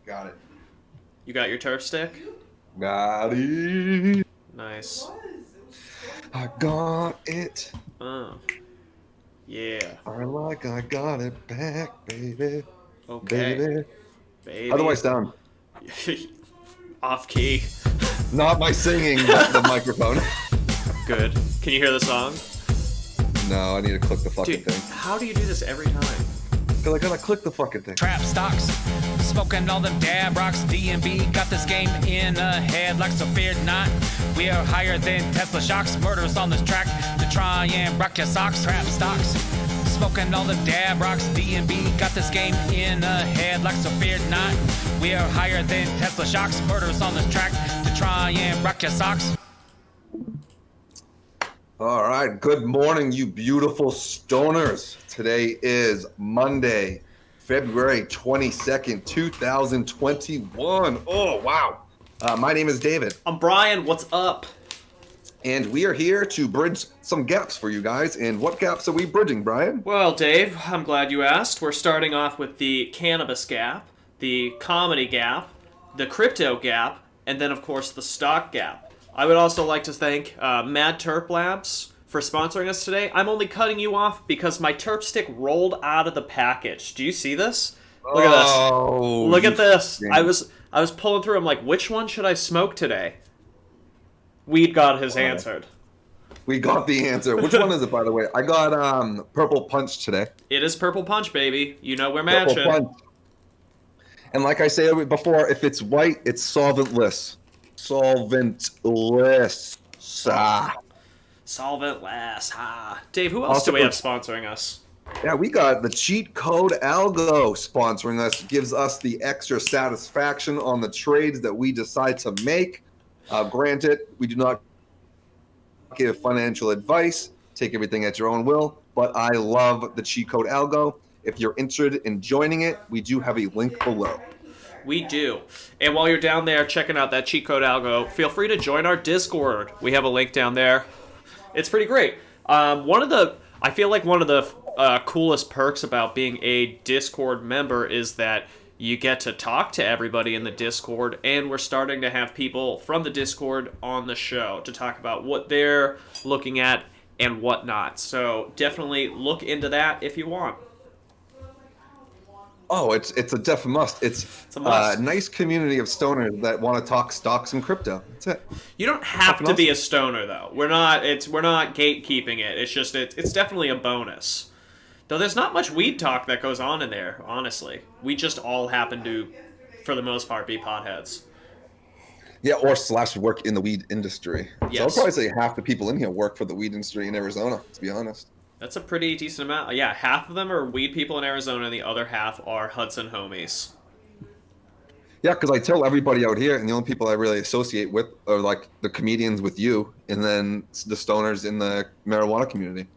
Got it. You got your turf stick? Got it. Nice. I got it. Oh, yeah. I got it back, baby. Okay, Baby. How do I baby. sound? Off key. Not my singing, but the microphone. Good. Can you hear the song? No, I need to click the fucking Dude, thing. how do you do this every time? Because I gotta click the fucking thing. Trap stocks, smoking all them dab rocks. DMB got this game in a head like so feared not. We are higher than Tesla shocks. Murders on this track to try and rock your socks. Trap stocks, smoking all them dab rocks. DMB got this game in a head like so feared not. We are higher than Tesla shocks. Murders on this track to try and rock your socks. All right. Good morning, you beautiful stoners. Today is Monday, February 22nd, 2021. Oh, wow. My name is David. I'm Brian. What's up? And we are here to bridge some gaps for you guys. And what gaps are we bridging, Brian? Well, Dave, I'm glad you asked. We're starting off with the cannabis gap, the comedy gap, the crypto gap, and then, of course, the stock gap. I would also like to thank Terp Labs for sponsoring us today. I'm only cutting you off because my Terp stick rolled out of the package. Do you see this? Look at this. Oh, Look at this. damn. I was pulling through. I'm like, which one should I smoke today? Weed God has answered. We got the answer. Which one is it, by the way? I got Purple Punch today. It is Purple Punch, baby. You know we're Purple matching. Punch. And like I said before, if it's white, it's solventless. Solventless. Ah. Solvent last. Ha. Dave, who else Also do we have for- sponsoring us? Yeah, we got the cheat code Algo sponsoring us. Gives us the extra satisfaction on the trades that we decide to make. Granted, we do not give financial advice. Take everything at your own will. But I love the cheat code Algo. If you're interested in joining it, we do have a link below. We do. And while you're down there checking out that cheat code Algo, feel free to join our Discord. We have a link down there. It's pretty great. I feel like one of the coolest perks about being a Discord member is that you get to talk to everybody in the Discord, and we're starting to have people from the Discord on the show to talk about what they're looking at and whatnot. So definitely look into that if you want. Oh, it's a def must. It's a must. a nice community of stoners that want to talk stocks and crypto. That's it. You don't have to be a stoner though. We're not gatekeeping it. It's just it's definitely a bonus. Though there's not much weed talk that goes on in there, honestly. We just all happen to, for the most part, be potheads. Yeah, or / work in the weed industry. Yes. So I'll probably say half the people in here work for the weed industry in Arizona, to be honest. That's a pretty decent amount. Yeah, half of them are weed people in Arizona, and the other half are Hudson homies. Yeah, because I tell everybody out here, and the only people I really associate with are like the comedians with you, and then the stoners in the marijuana community.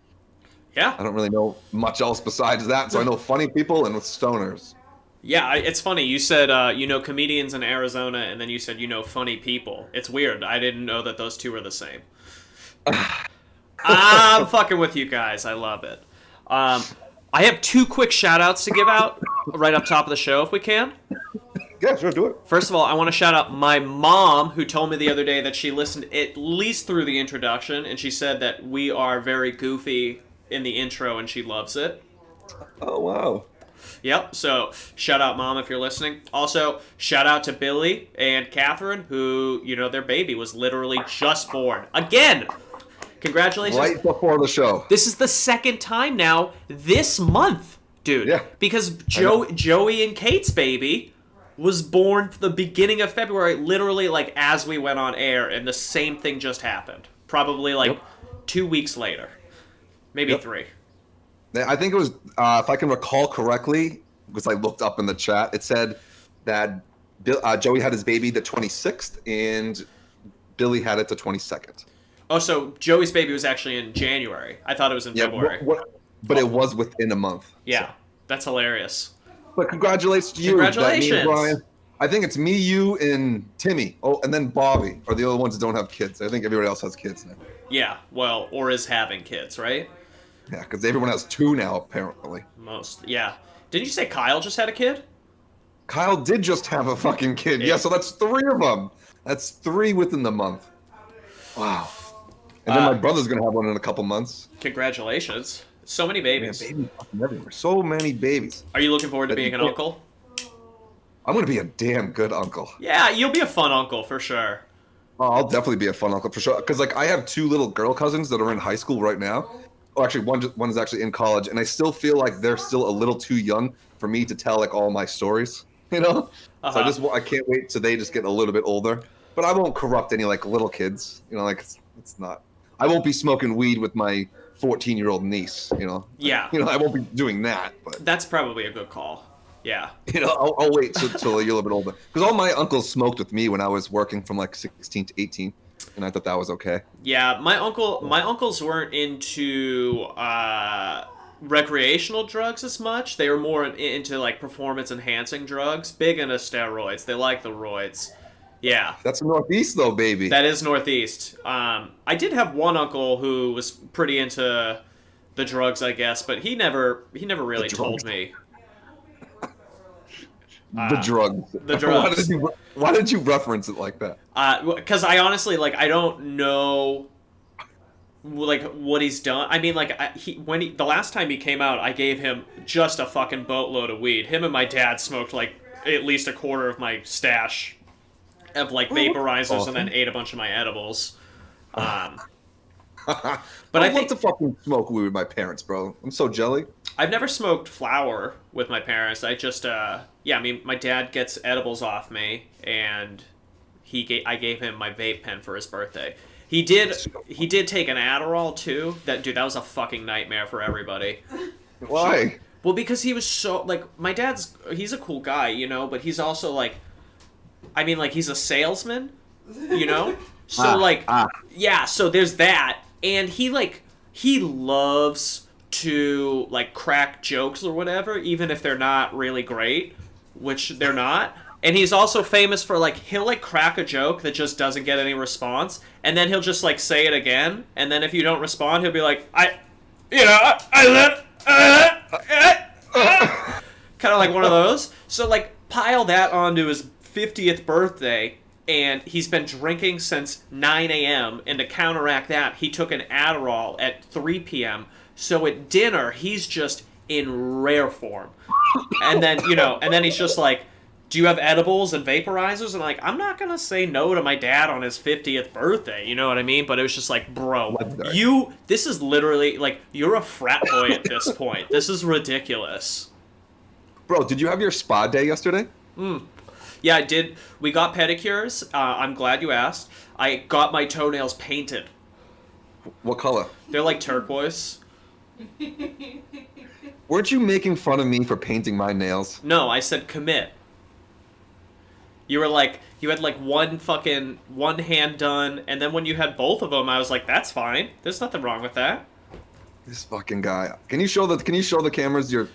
Yeah. I don't really know much else besides that, so I know funny people and with stoners. Yeah, it's funny. You said comedians in Arizona, and then you said funny people. It's weird. I didn't know that those two were the same. I'm fucking with you guys. I love it. I have 2 quick shout-outs to give out right up top of the show, if we can. Yeah, sure, do it. First of all, I want to shout out my mom, who told me the other day that she listened at least through the introduction, and she said that we are very goofy in the intro, and she loves it. Oh, wow. Yep, so shout out, Mom, if you're listening. Also, shout out to Billy and Catherine, who, their baby was literally just born. Again! Congratulations. Right before the show. This is the second time now this month, dude. Yeah. Because Joey and Kate's baby was born the beginning of February, literally like as we went on air, and the same thing just happened. Probably 2 weeks later. Maybe 3. I think it was, if I can recall correctly, because I looked up in the chat, it said that Joey had his baby the 26th and Billy had it the 22nd. Oh, so Joey's baby was actually in January. I thought it was in February. But it was within a month. Yeah, so. That's hilarious. But congratulations to you. Congratulations. That me and Brian. I think it's me, you, and Timmy. Oh, and then Bobby are the only ones that don't have kids. I think everybody else has kids now. Yeah, well, or is having kids, right? Yeah, because everyone has 2 now, apparently. Most, yeah. Didn't you say Kyle just had a kid? Kyle did just have a fucking kid. Yeah, so that's 3 of them. That's 3 within the month. Wow. And then my brother's gonna have one in a couple months. Congratulations. So many babies. Man, babies fucking everywhere. So many babies. Are you looking forward to being an uncle? I'm gonna be a damn good uncle. Yeah, you'll be a fun uncle for sure. Oh, I'll definitely be a fun uncle for sure. Because like I have 2 little girl cousins that are in high school right now. Oh, actually, one is actually in college, and I still feel like they're still a little too young for me to tell like all my stories. You know, so I can't wait till they just get a little bit older. But I won't corrupt any like little kids. You know, like it's not. I won't be smoking weed with my 14-year-old niece. You know. Yeah. You know, I won't be doing that. But that's probably a good call. Yeah. You know, I'll wait till you're a little bit older. Because all my uncles smoked with me when I was working from like 16 to 18, and I thought that was okay. Yeah, my uncles weren't into recreational drugs as much. They were more into like performance enhancing drugs. Big into steroids. They like the roids. Yeah. That's Northeast though, baby. That is Northeast. I did have one uncle who was pretty into the drugs, I guess, but he never really told me. The drugs. The drugs. Why did you reference it like that? Because I honestly, like, I don't know, like, what he's done. I mean, like, the last time he came out, I gave him just a fucking boatload of weed. Him and my dad smoked, like, at least a quarter of my stash of, like, vaporizers and then ate a bunch of my edibles. But I want to fucking smoke weed with my parents, bro. I'm so jelly. I've never smoked flower with my parents. I just, I mean, my dad gets edibles off me, and I gave him my vape pen for his birthday. He did take an Adderall too. That was a fucking nightmare for everybody. Why? Well, because he was so, like, my he's a cool guy, you know, but he's also like, I mean, like, he's a salesman, you know? So yeah, so there's that. And he loves to, like, crack jokes or whatever, even if they're not really great, which they're not. And he's also famous for, like, he'll, like, crack a joke that just doesn't get any response, and then he'll just, like, say it again, and then if you don't respond, he'll be like, kind of like one of those. So, like, pile that onto his 50th birthday, and he's been drinking since 9 a.m., and to counteract that, he took an Adderall at 3 p.m., so at dinner, he's just in rare form. And then, you know, and then he's just like, do you have edibles and vaporizers? And like, I'm not going to say no to my dad on his 50th birthday, you know what I mean? But it was just like, bro, this is literally, like, you're a frat boy at this point. This is ridiculous. Bro, did you have your spa day yesterday? Yeah, I did. We got pedicures. I'm glad you asked. I got my toenails painted. What color? They're like turquoise. Weren't you making fun of me for painting my nails? No, I said commit. You were like, you had like one hand done, and then when you had both of them, I was like, that's fine. There's nothing wrong with that. This fucking guy. Can you show the cameras your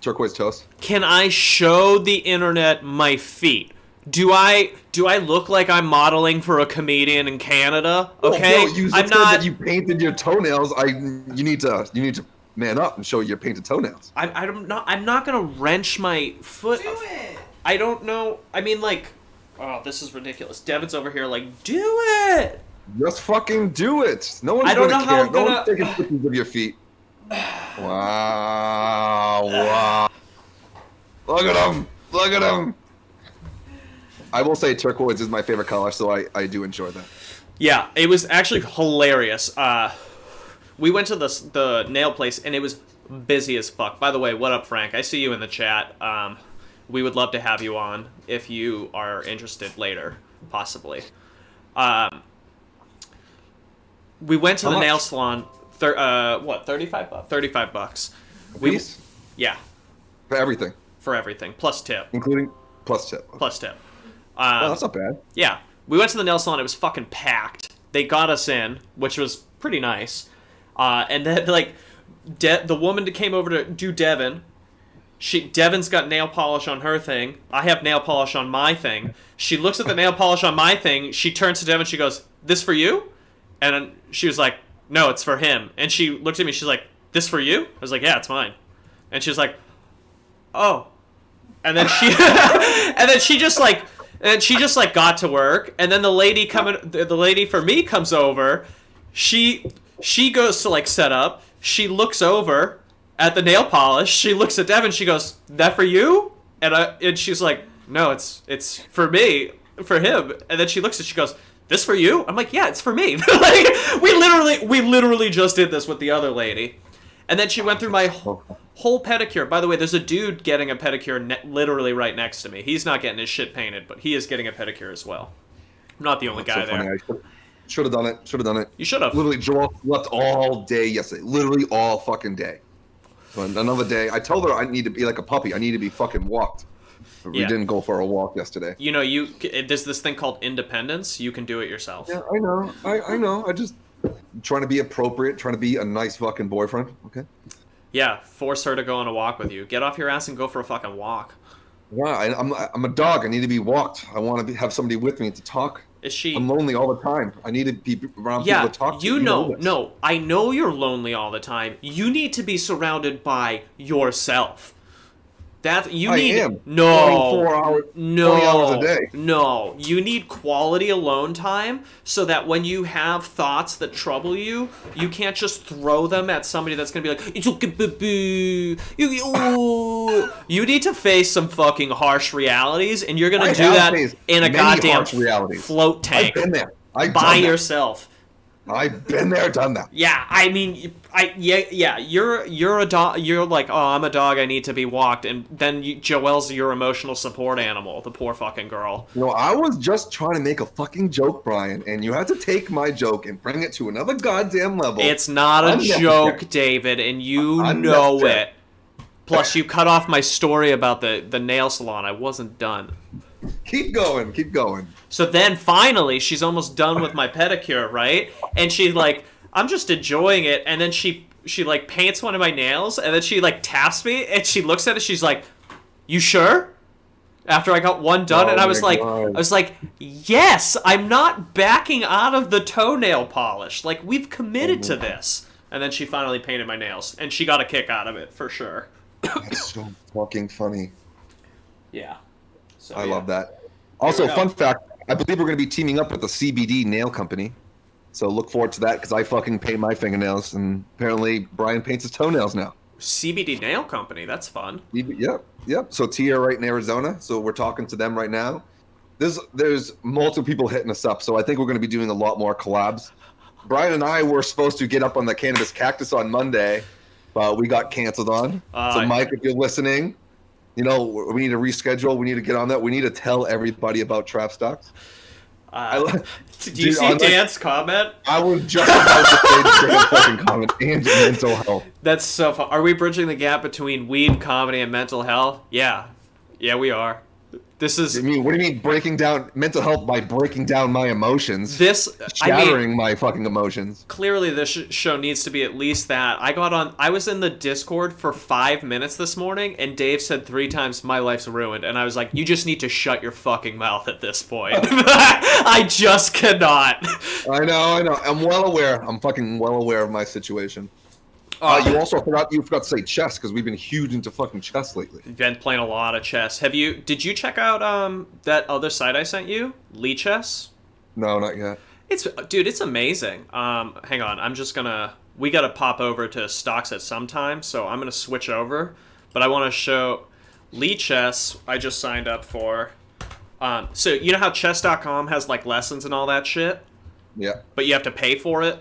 turquoise toes? Can I show the internet my feet? Do I look like I'm modeling for a comedian in Canada? Okay, no, you said that you painted your toenails. You need to man up and show your painted toenails. I'm not gonna wrench my foot. Do it. I don't know. I mean, like, oh, this is ridiculous. Devin's over here like, do it. Just fucking do it. No one's gonna care. No one's taking pictures of your feet. Wow. Look at him. Look at him. I will say turquoise is my favorite color, so I do enjoy that. Yeah, it was actually hilarious. We went to the nail place, and it was busy as fuck. By the way, what up, Frank? I see you in the chat. We would love to have you on if you are interested later, possibly. We went to the nail salon. 35 bucks? 35 bucks. Please? Yeah. For everything? For everything. Plus tip. Including plus tip. Plus tip. Well, that's not bad. Yeah. We went to the nail salon. It was fucking packed. They got us in, which was pretty nice. And then, like, the woman that came over to do Devin, Devin's got nail polish on her thing. I have nail polish on my thing. She looks at the nail polish on my thing. She turns to Devin. She goes, "This for you?" And she was like, "No, it's for him." And she looked at me. She's like, "This for you?" I was like, "Yeah, it's mine." And she was like, "Oh." and then she and then she just like got to work, and then the lady for me comes over. She goes to like set up. She looks over at the nail polish. She looks at Devin. She goes, "That for you?" And she's like, "No, it's for me, for him." And then she looks and she goes, "This for you?" I'm like, "Yeah, it's for me." Like we literally just did this with the other lady. And then she went through my whole pedicure. By the way, there's a dude getting a pedicure literally right next to me. He's not getting his shit painted, but he is getting a pedicure as well. I'm not the only guy there. Should have done it. You should have. Literally, Joel slept all day yesterday. Literally all fucking day. So another day, I told her I need to be like a puppy. I need to be fucking walked. We didn't go for a walk yesterday. You know, there's this thing called independence. You can do it yourself. Yeah, I know. I know. I just trying to be appropriate, trying to be a nice fucking boyfriend. Okay. Yeah, force her to go on a walk with you. Get off your ass and go for a fucking walk. Yeah, I'm a dog. I need to be walked. I want to have somebody with me to talk. Is she? I'm lonely all the time. I need to be around people to talk to. You know, no, I know you're lonely all the time. You need to be surrounded by yourself. That you need. I am. No. 4 hours. No. 20 hours a day. No. You need quality alone time so that when you have thoughts that trouble you, you can't just throw them at somebody that's gonna be like, "It's okay, baby." You need to face some fucking harsh realities, and you're gonna do that in a goddamn float tank. I've been there. By yourself. I've been there, done that. Yeah, I mean, you're a dog. You're like, "Oh, I'm a dog. I need to be walked," and then Joelle's your emotional support animal. The poor fucking girl. You know, I was just trying to make a fucking joke, Brian, and you had to take my joke and bring it to another goddamn level. It's not a joke, David, and you know it. Plus, you cut off my story about the nail salon. I wasn't done. Keep going, keep going. So then finally, she's almost done with my pedicure, right? And she's like, I'm just enjoying it. And then she like paints one of my nails, and then she like taps me, and she looks at it. She's like, "You sure?" After I got one done, and I was like, "Yes, I'm not backing out of the toenail polish. Like we've committed to this." And then she finally painted my nails, and she got a kick out of it for sure. That's so fucking funny. Yeah. So, I love that. Also, fun fact, I believe we're going to be teaming up with the CBD nail company. So look forward to that because I fucking paint my fingernails, and apparently Brian paints his toenails now. CBD nail company, that's fun. Yep. So Tia right in Arizona. So we're talking to them right now. There's multiple people hitting us up. So I think we're going to be doing a lot more collabs. Brian and I were supposed to get up on the Cannabis Cactus on Monday, but we got canceled on. So Mike, if you're listening, you know, we need to reschedule. We need to get on that. We need to tell everybody about Trap Stocks. Do you see Dan's comment? I was just about to say the fucking comment and mental health. That's so fun. Are we bridging the gap between weed, comedy, and mental health? Yeah. Yeah, we are. This is. I mean, what do you mean breaking down mental health by breaking down my emotions? Shattering my fucking emotions. Clearly, this show needs to be at least that. I was in the Discord for 5 minutes this morning, and Dave said 3 times, "My life's ruined," and I was like, "You just need to shut your fucking mouth at this point." I just cannot. I know. I'm well aware. I'm fucking well aware of my situation. You also forgot to say chess because we've been huge into fucking chess lately. Been playing a lot of chess. Did you check out that other site I sent you, Lee Chess? No, not yet. It's amazing. Hang on, we gotta pop over to stocks at some time, so I'm gonna switch over. But I want to show Lee Chess. I just signed up for. So you know how chess.com has like lessons and all that shit? Yeah. But you have to pay for it?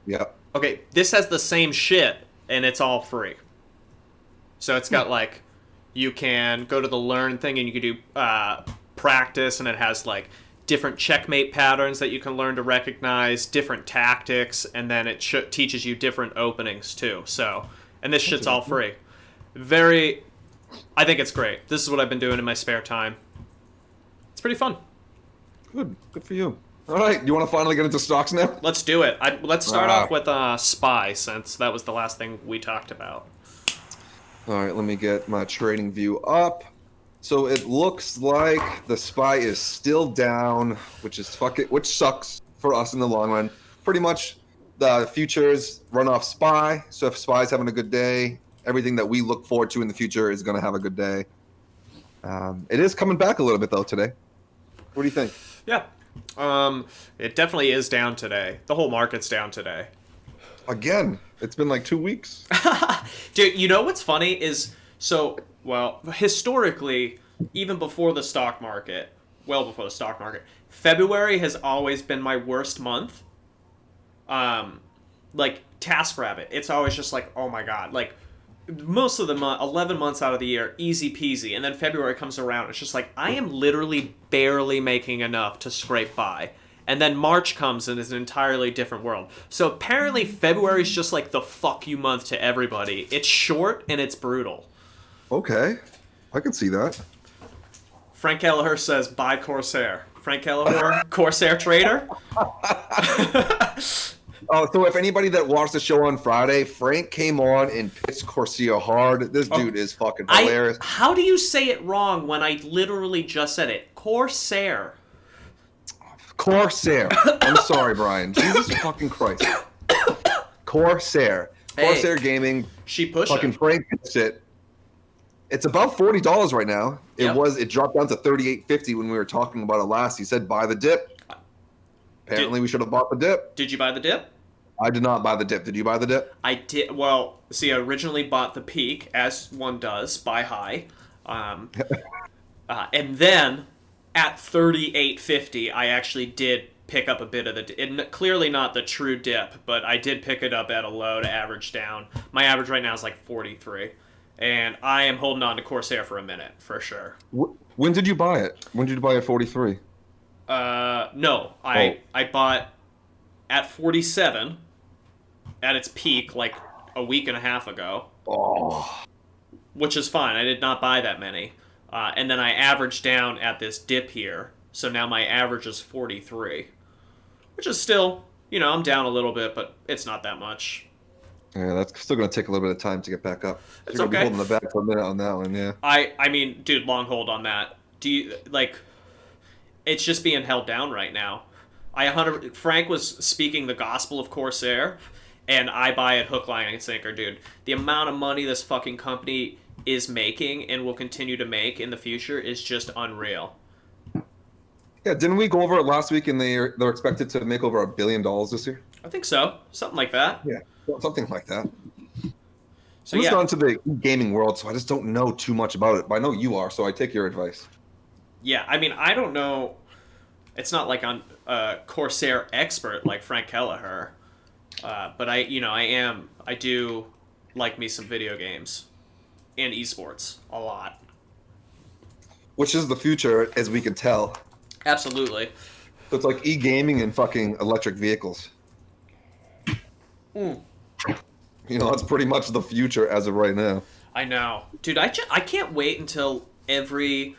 Yeah. Okay, this has the same shit, and it's all free. So it's got, like, you can go to the learn thing, and you can do practice, and it has, like, different checkmate patterns that you can learn to recognize, different tactics, and then it teaches you different openings, too. So, and this shit's all free. I think it's great. This is what I've been doing in my spare time. It's pretty fun. Good for you. All right, you want to finally get into stocks now? Let's do it. Let's start off with SPY, since that was the last thing we talked about. All right, let me get my trading view up. So it looks like the SPY is still down, which sucks for us in the long run. Pretty much the futures run off SPY, so if SPY is having a good day, everything that we look forward to in the future is going to have a good day. It is coming back a little bit though today. What do you think? Yeah. It definitely is down today. The whole market's down today. Again, it's been like 2 weeks. Dude, you know what's funny is, historically, even before the stock market, well before the stock market, February has always been my worst month. Like, TaskRabbit, it's always just like, oh my god, like, most of the 11 months out of the year, easy peasy, and then February comes around, it's just like, I am literally barely making enough to scrape by. And then March comes and is an entirely different world. So apparently February's just like the fuck you month to everybody. It's short and it's brutal. Okay, I can see that. Frank Kelleher says, buy Corsair. Frank Kelleher, Corsair trader? Oh, so if anybody that watched the show on Friday, Frank came on and pissed Corsair hard. This dude is fucking hilarious. How do you say it wrong when I literally just said it? Corsair. Corsair. I'm sorry, Brian. Jesus fucking Christ. Corsair. Corsair Gaming. She pushed fucking it. Frank gets it. It's about $40 right now. It dropped down to $38.50 when we were talking about it last. He said buy the dip. Apparently we should have bought the dip. Did you buy the dip? I did not buy the dip. Did you buy the dip? I did. Well, see, I originally bought the peak, as one does, buy high. And then at $38.50, I actually did pick up a bit of the clearly not the true dip, but I did pick it up at a low to average down. My average right now is like 43, and I am holding on to Corsair for a minute for sure. When did you buy it? When did you buy it at 43? No, I bought at 47 at its peak like a week and a half ago. Oh, which is fine. I did not buy that many. And then I averaged down at this dip here. So now my average is 43. Which is still, I'm down a little bit, but it's not that much. Yeah, that's still going to take a little bit of time to get back up. It's You're okay. Holding the back for a minute on that one, yeah. I mean, dude, long hold on that. Do you, it's just being held down right now. Frank was speaking the gospel of Corsair, and I buy it hook, line, and sinker, dude. The amount of money this fucking company is making and will continue to make in the future is just unreal. Yeah, didn't we go over it last week and they're expected to make over $1 billion this year? I think so. Something like that. Yeah, something like that. So I'm just gone to the gaming world, so I just don't know too much about it. But I know you are, so I take your advice. Yeah, I mean, I don't know. It's not like I'm a Corsair expert like Frank Kelleher, but I do like me some video games and esports a lot. Which is the future, as we can tell. Absolutely. So it's like e-gaming and fucking electric vehicles. That's pretty much the future as of right now. I know. Dude, I can't wait until every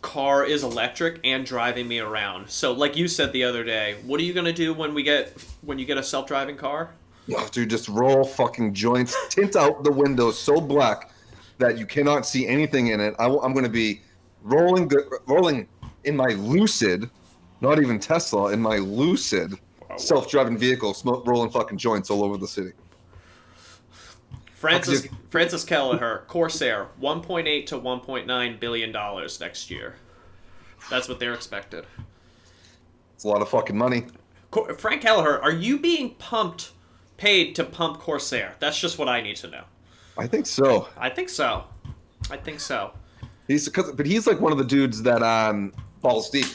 car is electric and driving me around. So like you said the other day, what are you going to do when you get a self-driving car? Oh, dude, just roll fucking joints, tint out the windows so black that you cannot see anything in it. I'm going to be rolling in my Lucid, not even Tesla, in my Lucid self-driving vehicle, rolling fucking joints all over the city. Francis Kelleher, Corsair, $1.8 to $1.9 billion next year. That's what they're expected. It's a lot of fucking money. Frank Kelleher, are you being paid to pump Corsair? That's just what I need to know. I think so. He's like one of the dudes that balls deep,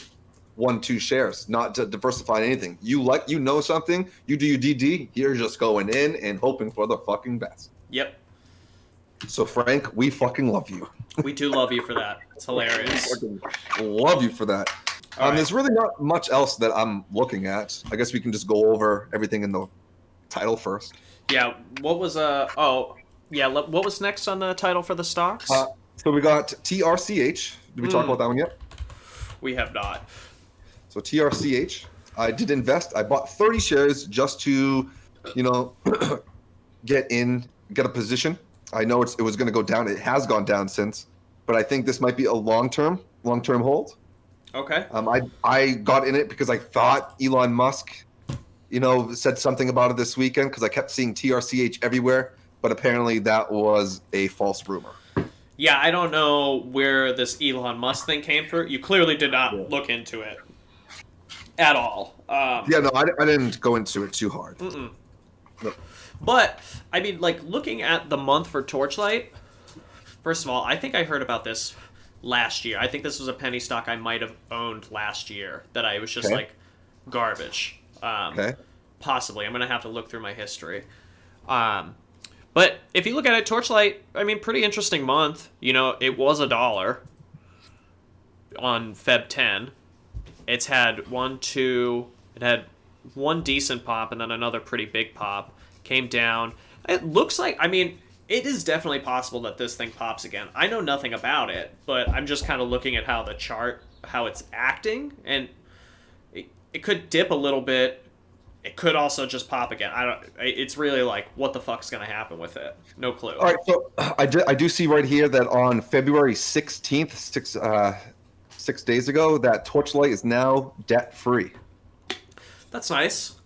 1-2 shares, not to diversify anything. You know something, you do your DD, you're just going in and hoping for the fucking best. Yep. So Frank, we fucking love you. We do love you for that. It's hilarious. Love you for that. Right. There's really not much else that I'm looking at. I guess we can just go over everything in the title first. Yeah. What was what was next on the title for the stocks? So we got TRCH. Did we talk about that one yet? We have not. So TRCH, I did invest. I bought 30 shares just to, get a position. I know it was going to go down. It has gone down since, but I think this might be a long-term hold. Okay. I got in it because I thought Elon Musk, said something about it this weekend because I kept seeing TRCH everywhere, but apparently that was a false rumor. Yeah, I don't know where this Elon Musk thing came from. You clearly did not look into it at all. Yeah, no, I didn't go into it too hard. Mm-mm. No. But, I mean, like, looking at the month for Torchlight, first of all, I think I heard about this last year. I think this was a penny stock I might have owned last year that I was just, Okay. like, garbage. Okay. Possibly. I'm going to have to look through my history. But if you look at it, Torchlight, I mean, pretty interesting month. You know, it was $1 on Feb 10. It's had it had one decent pop and then another pretty big pop. Came down. It looks like, I mean, it is definitely possible that this thing pops again. I know nothing about it, but I'm just kind of looking at how the chart, how it's acting, and it could dip a little bit. It could also just pop again. It's really like, what the fuck's gonna happen with it? No clue. All right, so I do see right here that on February 16th, 6 days ago, that Torchlight is now debt free. That's nice.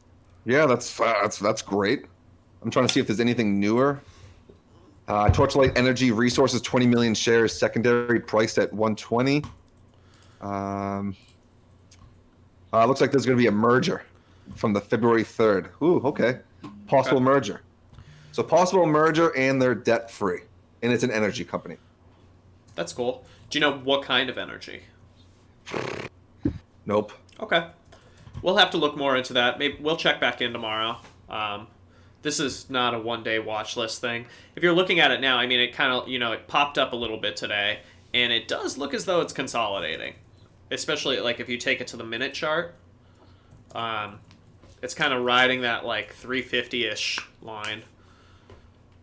Yeah, that's great. I'm trying to see if there's anything newer. Torchlight Energy Resources, 20 million shares, secondary priced at 120. Looks like there's going to be a merger from the February 3rd. Ooh, okay. Possible merger. So possible merger, and they're debt free, and it's an energy company. That's cool. Do you know what kind of energy? Nope. Okay. We'll have to look more into that. Maybe we'll check back in tomorrow. This is not a one-day watch list thing. If you're looking at it now, I mean, it kind of, it popped up a little bit today, and it does look as though it's consolidating. Especially, like, if you take it to the minute chart. It's kind of riding that, like, 350-ish line. It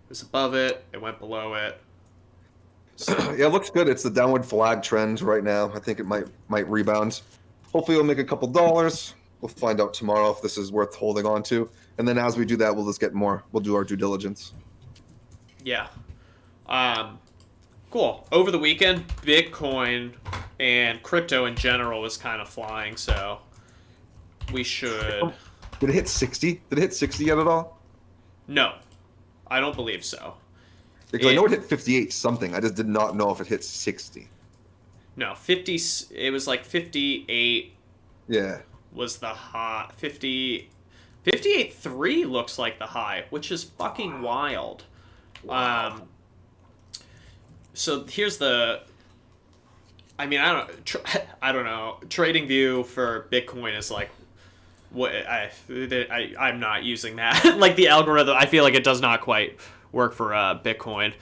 was above it. It went below it. So. Yeah, it looks good. It's the downward flag trend right now. I think it might rebound. Hopefully we'll make a couple dollars. We'll find out tomorrow if this is worth holding on to. And then as we do that, we'll just get more. We'll do our due diligence. Yeah. Cool. Over the weekend, Bitcoin and crypto in general was kind of flying, so we should... Did it hit 60? Did it hit 60 yet at all? No. I don't believe so. Because I know it hit 58 something. I just did not know if it hit 60. No, 50... It was like 58... Yeah. Was the high. 58.3 looks like the high, which is fucking wild. Wow. So here's the... I mean, I don't know. Trading view for Bitcoin is like... I'm not using that. Like, the algorithm, I feel like it does not quite work for Bitcoin.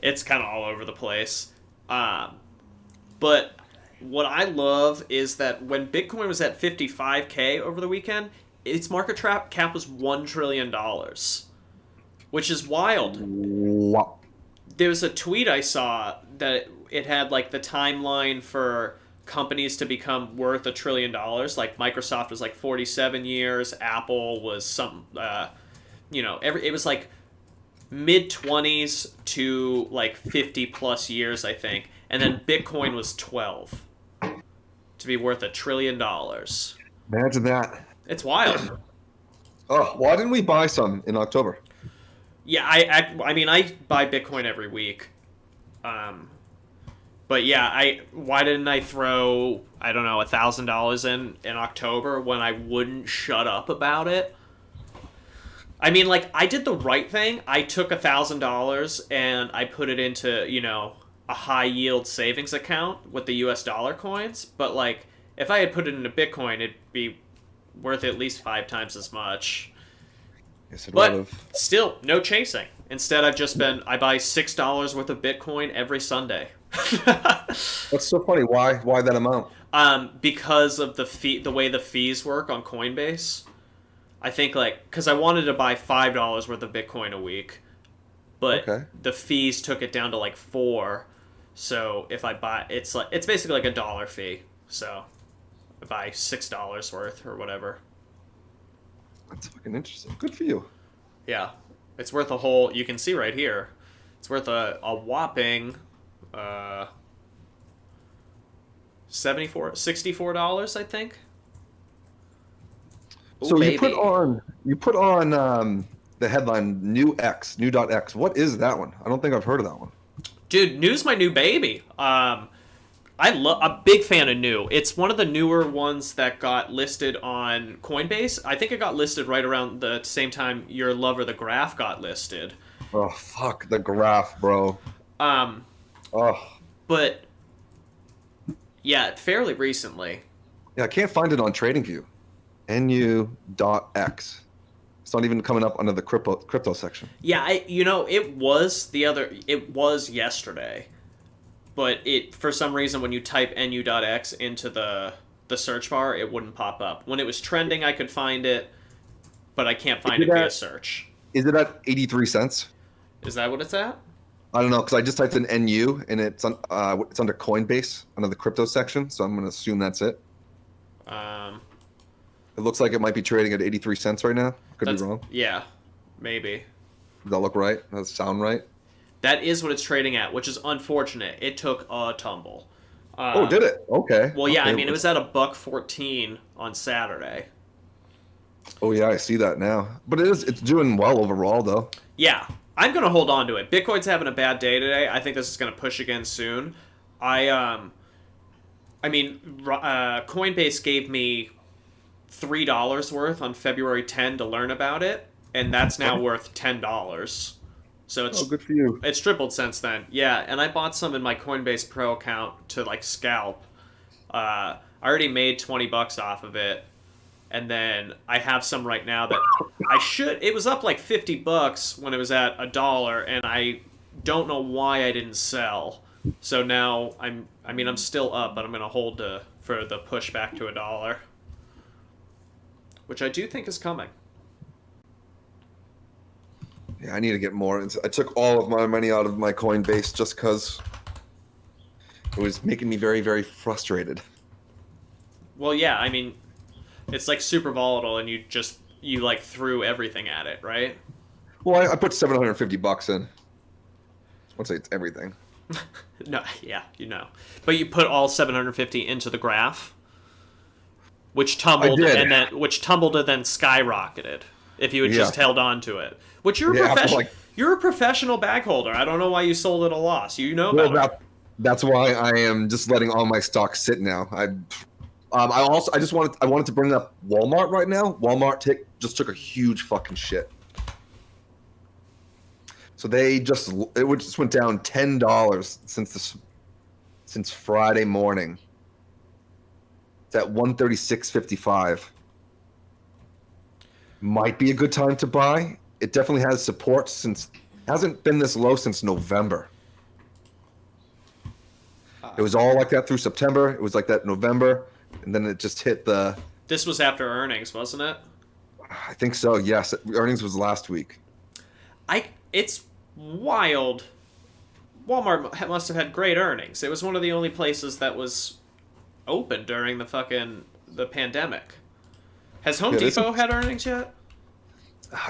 It's kind of all over the place. But what I love is that when Bitcoin was at 55K over the weekend, its market cap was $1 trillion, which is wild. Wow. There was a tweet I saw that it had, like, the timeline for companies to become worth $1 trillion. Like, Microsoft was like 47 years, Apple was some, it was like mid-20s to like 50 plus years, I think. And then Bitcoin was 12 to be worth $1 trillion. Imagine that. It's wild. Oh, why didn't we buy some in October? Yeah, I mean, I buy Bitcoin every week. But yeah, why didn't I throw, I don't know, $1,000 in October when I wouldn't shut up about it? I mean, like, I did the right thing. I took $1,000 and I put it into, a high yield savings account with the US dollar coins. But, like, if I had put it into Bitcoin, it'd be worth at least 5 times as much. Yes, it But would've. still, no chasing. Instead, I buy $6 worth of Bitcoin every Sunday. That's so funny. Why that amount? Because of the way the fees work on Coinbase. I think, like, because I wanted to buy $5 worth of Bitcoin a week, but the fees took it down to like $4. So if I buy, it's basically like $1 fee. So I buy $6 worth or whatever. That's fucking interesting. Good for you. Yeah, it's worth a whole. You can see right here, it's worth a whopping $64, I think. Ooh, So baby. you put on the headline NU.X. What is that one? I don't think I've heard of that one. Dude, Nu's my new baby. I'm a big fan of Nu. It's one of the newer ones that got listed on Coinbase. I think it got listed right around the same time your lover, the Graph, got listed. Oh, fuck the Graph, bro. Oh. But, yeah, fairly recently. Yeah, I can't find it on TradingView. NU.X. It's not even coming up under the crypto section. Yeah, it was yesterday. But for some reason, when you type NU.X into the search bar, it wouldn't pop up. When it was trending, I could find it, but I can't find it via search. Is it at 83 cents? Is that what it's at? I don't know, because I just typed in NU, and it's under Coinbase, under the crypto section, so I'm going to assume that's it. It looks like it might be trading at 83 cents right now. Could be wrong. Yeah, maybe. Does that look right? Does that sound right? That is what it's trading at, which is unfortunate. It took a tumble. Oh, did it? Okay. Well, yeah, okay. I mean, it was at $1.14 on Saturday. Oh, yeah, I see that now. But it's doing well overall, though. Yeah, I'm going to hold on to it. Bitcoin's having a bad day today. I think this is going to push again soon. Coinbase gave me $3 worth on February 10 to learn about it, and that's now worth $10. So it's good for you. It's tripled since then. Yeah, and I bought some in my Coinbase Pro account to scalp. I already made $20 off of it, and then I have some right now that it was up like $50 when it was at $1, and I don't know why I didn't sell. So now I'm still up, but I'm gonna hold for the push back to $1, which I do think is coming. Yeah, I need to get more. I took all of my money out of my Coinbase just because it was making me very, very frustrated. Well, yeah, I mean, it's super volatile, and you threw everything at it, right? Well, I put $750 in. I won't say it's everything. No, yeah, but you put all 750 into the Graph, which tumbled, and then skyrocketed. If you had just held on to it, which you're a professional bag holder. I don't know why you sold at a loss. That's why I am just letting all my stocks sit now. I wanted to bring up Walmart right now. Walmart just took a huge fucking shit. So it just went down $10 since Friday morning. It's at 136.55. Might be a good time to buy. It definitely has support hasn't been this low since November. It was all like that through September. It was like that in November, and then it just hit the. This was after earnings, wasn't it? I think so. Yes, earnings was last week. It's wild. Walmart must have had great earnings. It was one of the only places that was open during the pandemic. Has Home Depot had earnings yet?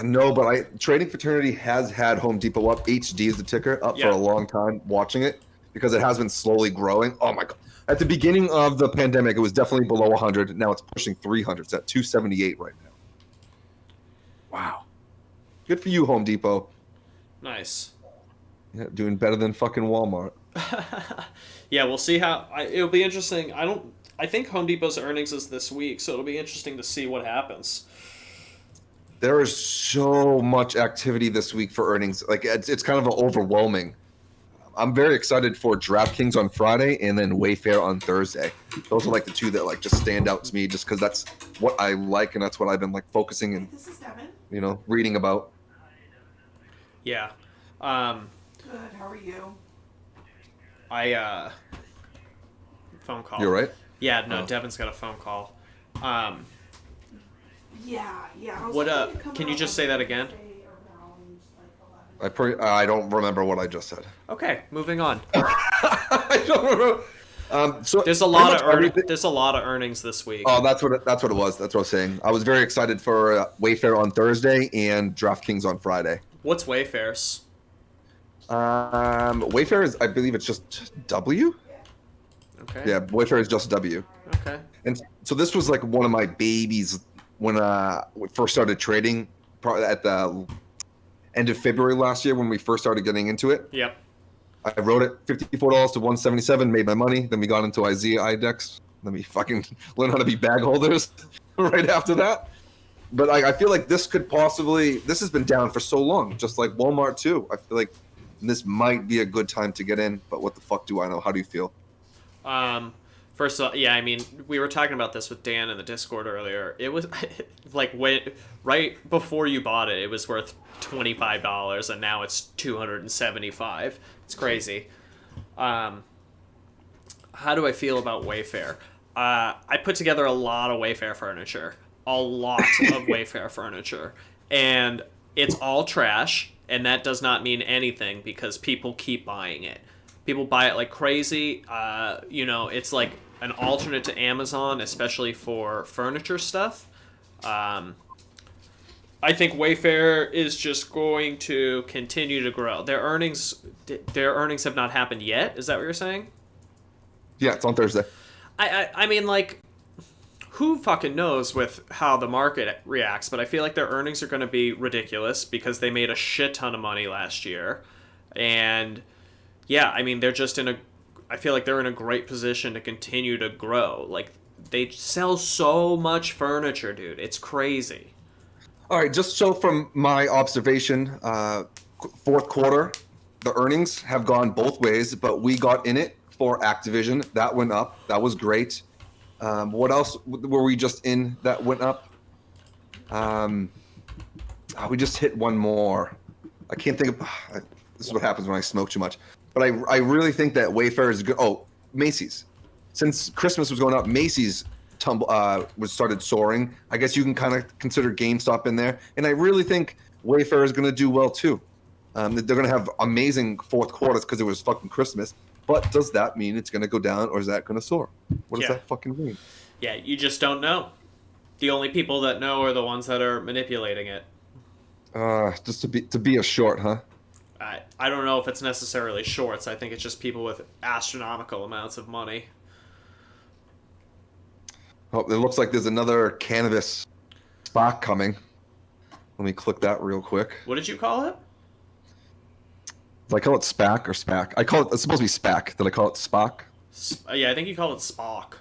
No, but Trading Fraternity has had Home Depot up. HD is the ticker, up for a long time, watching it, because it has been slowly growing. Oh my God. At the beginning of the pandemic, it was definitely below 100. Now it's pushing 300. It's at 278 right now. Wow. Good for you, Home Depot. Nice. Yeah, doing better than fucking Walmart. Yeah, we'll see how... it'll be interesting. I think Home Depot's earnings is this week, so it'll be interesting to see what happens. There is so much activity this week for earnings. It's kind of overwhelming. I'm very excited for DraftKings on Friday and then Wayfair on Thursday. Those are the two that just stand out to me, just because that's what I like and that's what I've been focusing and reading about. Yeah. Good. How are you? Phone call. You're right. Yeah, no, Devin's got a phone call. Yeah. Can you just say that again? I don't remember what I just said. Okay, moving on. I don't remember. So there's a lot of earnings this week. Oh, that's what it was. That's what I was saying. I was very excited for Wayfair on Thursday and DraftKings on Friday. What's Wayfair's? Wayfair is, I believe it's just W. Okay. Yeah, Wayfair is just W. Okay. And so this was one of my babies when we first started trading, probably at the end of February last year when we first started getting into it. Yep. I wrote it $54 to 177, made my money. Then we got into Isaiah IDEX. Then we fucking learn how to be bag holders right after that. But I feel like this could possibly, this has been down for so long, just like Walmart too. I feel like this might be a good time to get in, but what the fuck do I know? How do you feel? First of all, yeah, I mean, we were talking about this with Dan in the Discord earlier. It was like right before you bought it, it was worth $25, and now it's $275. It's crazy. How do I feel about Wayfair? I put together a lot of Wayfair furniture, and it's all trash, and that does not mean anything because people keep buying it. People buy it like crazy. It's like an alternate to Amazon, especially for furniture stuff. I think Wayfair is just going to continue to grow. Their earnings have not happened yet. Is that what you're saying? Yeah, it's on Thursday. I mean, like, who fucking knows with how the market reacts, but I feel like their earnings are going to be ridiculous because they made a shit ton of money last year. And yeah, I mean, I feel like they're in a great position to continue to grow. Like, they sell so much furniture, dude. It's crazy. All right, just so from my observation, fourth quarter, the earnings have gone both ways, but we got in it for Activision. That went up. That was great. What else were we just in that went up? We just hit one more. I can't think of. This is what happens when I smoke too much. But I really think that Wayfair is good. Oh, Macy's. Since Christmas was going up, Macy's started soaring. I guess you can kind of consider GameStop in there. And I really think Wayfair is going to do well too. They're going to have amazing fourth quarters because it was fucking Christmas. But does that mean it's going to go down or is that going to soar? What does that fucking mean? Yeah, you just don't know. The only people that know are the ones that are manipulating it. Just to be a short, huh? I don't know if it's necessarily shorts. I think it's just people with astronomical amounts of money. Oh, it looks like there's another cannabis SPAC coming. Let me click that real quick. What did you call it? Did I call it SPAC or SPAC? It's supposed to be SPAC. Did I call it SPAC? Yeah, I think you called it Spock.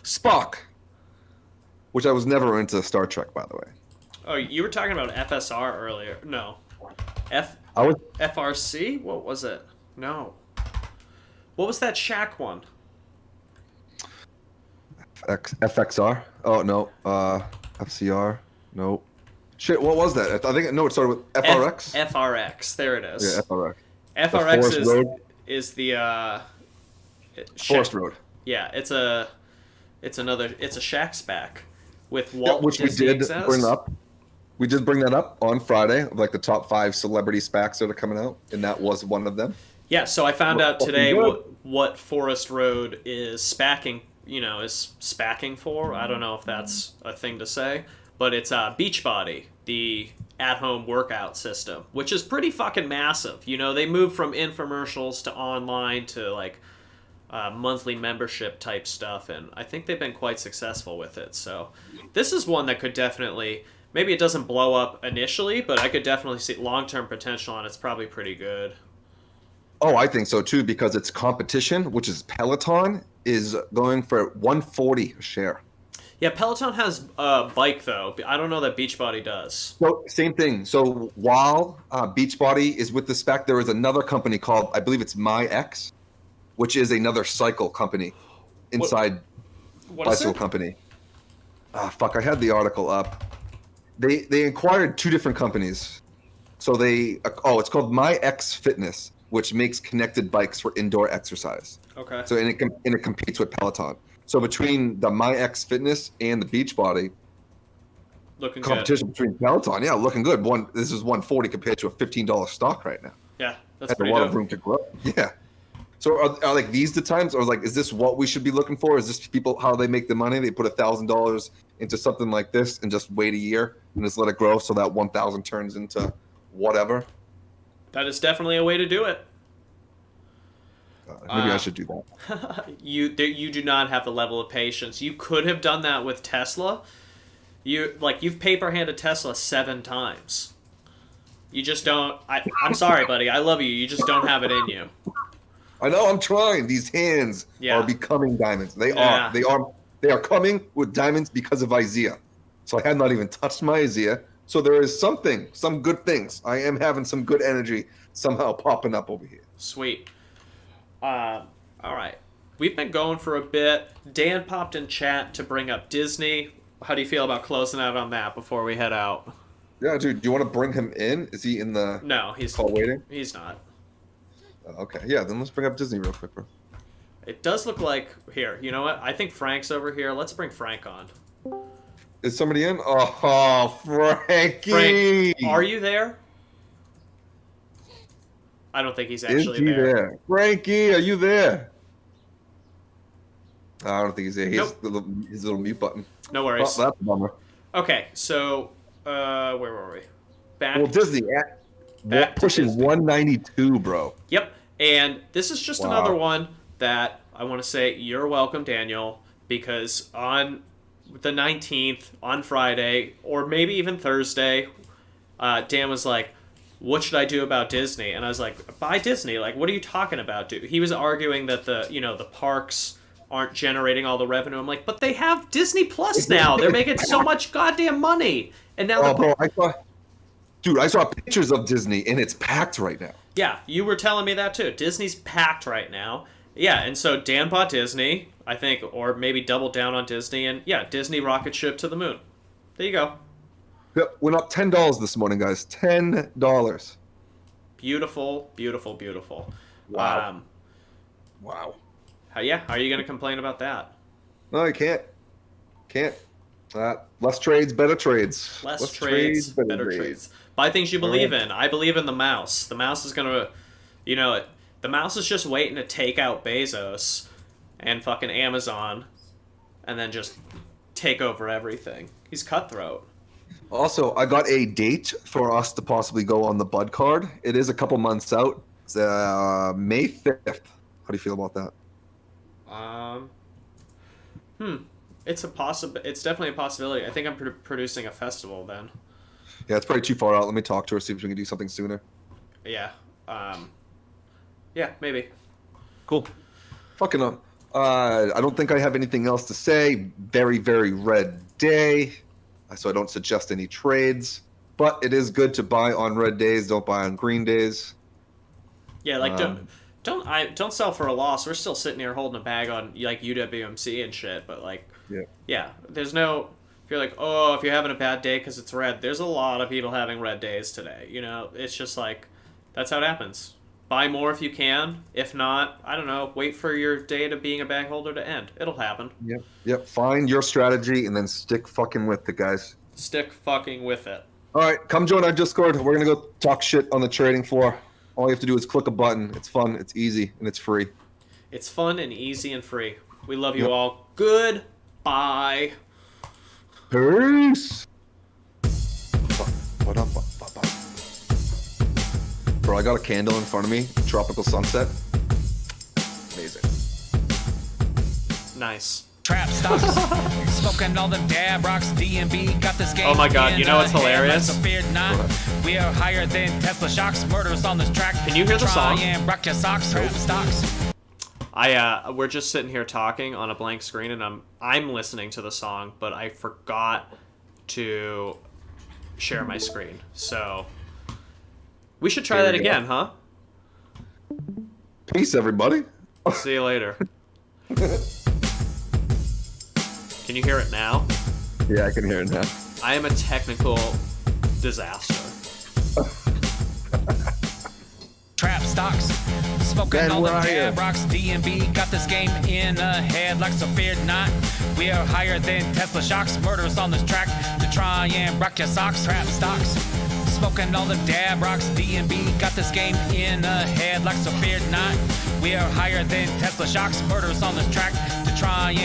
Spock. Which I was never into Star Trek, by the way. Oh, you were talking about FSR earlier. No. FRC? What was it? No. What was that Shaq one? FXR? Oh, no. FCR? No. Shit, what was that? I think, no, it started with FRX? FRX. There it is. Yeah, FRX. FRX is the... Forest Road. Yeah, it's a Shaq SPAC with Walt which Disney we did bring up. We did bring that up on Friday, like the top 5 celebrity SPACs that are coming out, and that was one of them. Yeah, so I found out today what Forest Road is SPACing, for. I don't know if that's a thing to say, but it's Beachbody, the at-home workout system, which is pretty fucking massive. They moved from infomercials to online to like monthly membership type stuff, and I think they've been quite successful with it. So this is one that could definitely, maybe it doesn't blow up initially, but I could definitely see long-term potential, and it's probably pretty good. Oh, I think so too, because its competition, which is Peloton, is going for $140 a share. Yeah, Peloton has a bike though. I don't know that Beachbody does. So same thing. So while Beachbody is with the SPAC, there is another company called, I believe it's NU.X, which is another cycle company inside what bicycle company. I had the article up. They acquired 2 different companies. So it's called NU.X Fitness, which makes connected bikes for indoor exercise. Okay. So and it competes with Peloton. So between the NU.X Fitness and the Beachbody, competition between Peloton, yeah, looking good. This is $140 compared to a $15 stock right now. Yeah, that's a pretty lot dope. of room to grow. Yeah. So are like these the times, or like, is this what we should be looking for? Is this people how they make the money? They put $1,000 into something like this and just wait a year and just let it grow so that 1,000 turns into whatever. That is definitely a way to do it. Maybe I should do that. You do not have the level of patience. You could have done that with Tesla. You've paper handed Tesla 7 times. You just don't. I'm sorry, buddy. I love you. You just don't have it in you. I know. I'm trying. These hands Yeah. are becoming diamonds. They Yeah. are. They are coming with diamonds because of Isaiah. So I had not even touched my Isaiah. So there is some good things. I am having some good energy somehow popping up over here. Sweet. All right. We've been going for a bit. Dan popped in chat to bring up Disney. How do you feel about closing out on that before we head out? Yeah, dude. Do you want to bring him in? Is he in the No, he's call waiting? He's not. Okay. Yeah. Then let's bring up Disney real quick, bro. It does look like here. You know what? I think Frank's over here. Let's bring Frank on. Is somebody in? Oh, Frankie! Frank, are you there? I don't think he's actually Is he there? Frankie, are you there? I don't think he's there. He has his little mute button. No worries. Oh, that's a bummer. Okay, so where were we? Back. Well, Disney Back to pushing Disney. 192, bro. Yep. And this is just another one that I want to say you're welcome, Daniel, because on the 19th, on Friday, or maybe even Thursday, Dan was like, what should I do about Disney? And I was like, buy Disney. Like, what are you talking about, dude? He was arguing that the parks aren't generating all the revenue. I'm like, but they have Disney Plus now. They're making so much goddamn money. And now bro, I saw pictures of Disney, and it's packed right now. Yeah, you were telling me that too. Disney's packed right now. Yeah, and so Dan bought Disney, I think, or maybe doubled down on Disney, and yeah, Disney rocket ship to the moon. There you go. Yep, went up $10 this morning, guys. $10. Beautiful, beautiful, beautiful. Wow. Wow. How are you going to complain about that? No, I can't. Can't. Less trades, better trades. Less trades, better trades. Buy things you believe in. I believe in the mouse. The mouse is going to, the mouse is just waiting to take out Bezos and fucking Amazon and then just take over everything. He's cutthroat. Also, I got a date for us to possibly go on the Bud card. It is a couple months out. It's May 5th. How do you feel about that? It's definitely a possibility. I think I'm producing a festival then. Yeah, it's probably too far out. Let me talk to her, see if we can do something sooner. Yeah. Yeah, maybe. Cool. Fucking on. I don't think I have anything else to say. Very, very red day. So I don't suggest any trades. But it is good to buy on red days. Don't buy on green days. Yeah, like don't sell for a loss. We're still sitting here holding a bag on like UWMC and shit. But like, yeah, there's no. If you're like, oh, if you're having a bad day because it's red, there's a lot of people having red days today. It's just like, that's how it happens. Buy more if you can. If not, I don't know, wait for your day to being a bag holder to end. It'll happen. Yep. Find your strategy and then stick fucking with it, guys. Stick fucking with it. All right, come join our Discord. We're going to go talk shit on the trading floor. All you have to do is click a button. It's fun, it's easy, and it's free. It's fun and easy and free. We love you all. Goodbye. Peace. Bro, I got a candle in front of me. Tropical sunset. Amazing. Nice. Trap stocks, smoking all them dab rocks. DMB got this game. Oh my god, you know what's hilarious? So feared not. We are higher than Tesla shocks. Murders on this track. Can you hear the song? Try and rock your socks. Trap stocks. We're just sitting here talking on a blank screen, and I'm listening to the song, but I forgot to share my screen. So we should try that again, huh? Peace, everybody. See you later. Can you hear it now? Yeah, I can hear it now. I am a technical disaster. Trap stocks, smoking all them dab rocks. DMB got this game in a headlock, so feared not. We are higher than Tesla shocks. Murders on this track to try and rock your socks. Trap stocks, smoking all them dab rocks. DMB got this game in a headlock, so feared not. We are higher than Tesla shocks. Murders on this track to try and